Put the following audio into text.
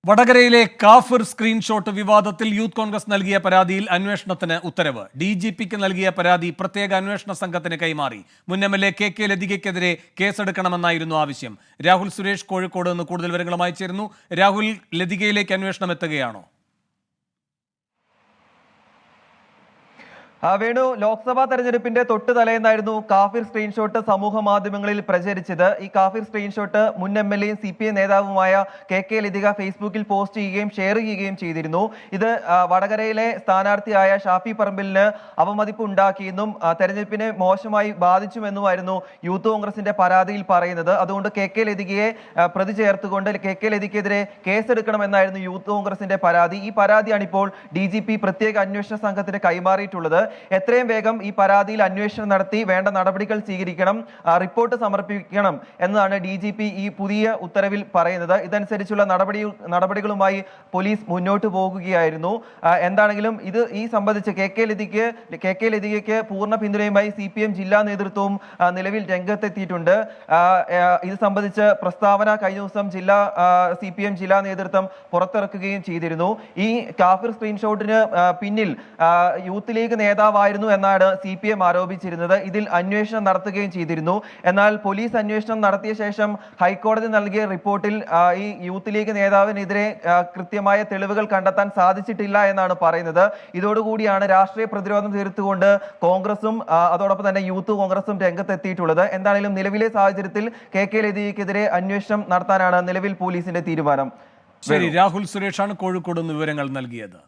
വടകരയിലെ കാഫിർ സ്ക്രീൻഷോട്ട് വിവാദത്തിൽ യൂത്ത് കോൺഗ്രസ് നൽകിയ പരാതിയിൽ അന്വേഷണത്തിന് ഉത്തരവ്. DGPക്ക് നൽകിയ പരാതി പ്രത്യേക അന്വേഷണ സംഘത്തിന് കൈമാറി. മുൻ MLA KK ലതികയ്ക്കെതിരെ കേസെടുക്കണമെന്നായിരുന്നു ആവശ്യം. രാഹുൽ സുരേഷ് കോഴിക്കോട് നിന്ന് കൂടുതൽ വിവരങ്ങളുമായി ചേരുന്നു. രാഹുൽ, ലതികയിലേക്ക് അന്വേഷണം എത്തുകയാണോ? വേണു, ലോക്സഭാ തെരഞ്ഞെടുപ്പിന്റെ തൊട്ട് തലേന്നായിരുന്നു കാഫിർ സ്ക്രീൻഷോട്ട് സമൂഹ മാധ്യമങ്ങളിൽ പ്രചരിച്ചത്. ഈ കാഫിർ സ്ക്രീൻഷോട്ട് മുൻ MLAയും CPI നേതാവുമായ KK ലതിക ഫേസ്ബുക്കിൽ പോസ്റ്റ് ചെയ്യുകയും ഷെയർ ചെയ്യുകയും ചെയ്തിരുന്നു. ഇത് വടകരയിലെ സ്ഥാനാർത്ഥിയായ ഷാഫി പറമ്പിലിന് അവമതിപ്പ് ഉണ്ടാക്കിയെന്നും തെരഞ്ഞെടുപ്പിനെ മോശമായി ബാധിച്ചുമെന്നുമായിരുന്നു യൂത്ത് കോൺഗ്രസിന്റെ പരാതിയിൽ പറയുന്നത്. അതുകൊണ്ട് KK ലതികയെ പ്രതി ചേർത്തുകൊണ്ട് KK ലതികയ്ക്കെതിരെ കേസെടുക്കണമെന്നായിരുന്നു യൂത്ത് കോൺഗ്രസിന്റെ പരാതി. ഈ പരാതിയാണ് ഇപ്പോൾ DGP പ്രത്യേക അന്വേഷണ സംഘത്തിന് കൈമാറിയിട്ടുള്ളത്. എത്രയും വേഗം ഈ പരാതിയിൽ അന്വേഷണം നടത്തി വേണ്ട നടപടികൾ സ്വീകരിക്കണം, റിപ്പോർട്ട് സമർപ്പിക്കണം എന്നതാണ് DGP ഈ പുതിയ ഉത്തരവിൽ പറയുന്നത്. ഇതനുസരിച്ചുള്ള നടപടികളുമായി പോലീസ് മുന്നോട്ട് പോകുകയായിരുന്നു. എന്താണെങ്കിലും ഈ സംബന്ധിച്ച് KK ലതികയ്ക്ക് പൂർണ്ണ പിന്തുണയുമായി CPM ജില്ലാ നേതൃത്വവും നിലവിൽ രംഗത്തെത്തിയിട്ടുണ്ട്. ഇത് സംബന്ധിച്ച് പ്രസ്താവന കഴിഞ്ഞ ദിവസം CPM ജില്ലാ നേതൃത്വം പുറത്തിറക്കുകയും ചെയ്തിരുന്നു. ഈ കാഫിർ സ്ക്രീൻഷോട്ടിന് പിന്നിൽ യൂത്ത് ലീഗ് നേതാവായിരുന്നു എന്നാണ് CPM ആരോപിച്ചിരുന്നത്. ഇതിൽ അന്വേഷണം നടത്തുകയും ചെയ്തിരുന്നു. എന്നാൽ പോലീസ് അന്വേഷണം നടത്തിയ ശേഷം ഹൈക്കോടതി നൽകിയ റിപ്പോർട്ടിൽ ഈ യൂത്ത് ലീഗ് നേതാവിനെതിരെ കൃത്യമായ തെളിവുകൾ കണ്ടെത്താൻ സാധിച്ചിട്ടില്ല എന്നാണ് പറയുന്നത്. ഇതോടുകൂടിയാണ് രാഷ്ട്രീയ പ്രതിരോധം തീർത്തുകൊണ്ട് കോൺഗ്രസും അതോടൊപ്പം തന്നെ യൂത്ത് കോൺഗ്രസും രംഗത്തെത്തിയിട്ടുള്ളത്. എന്താണെങ്കിലും നിലവിലെ സാഹചര്യത്തിൽ KK ലതികയ്ക്കെതിരെ അന്വേഷണം നടത്താനാണ് നിലവിൽ പോലീസിന്റെ തീരുമാനം. ശരി, രാഹുൽ സുരേഷാണ് കോഴിക്കോട് നിന്ന് വിവരങ്ങൾ നൽകിയത്.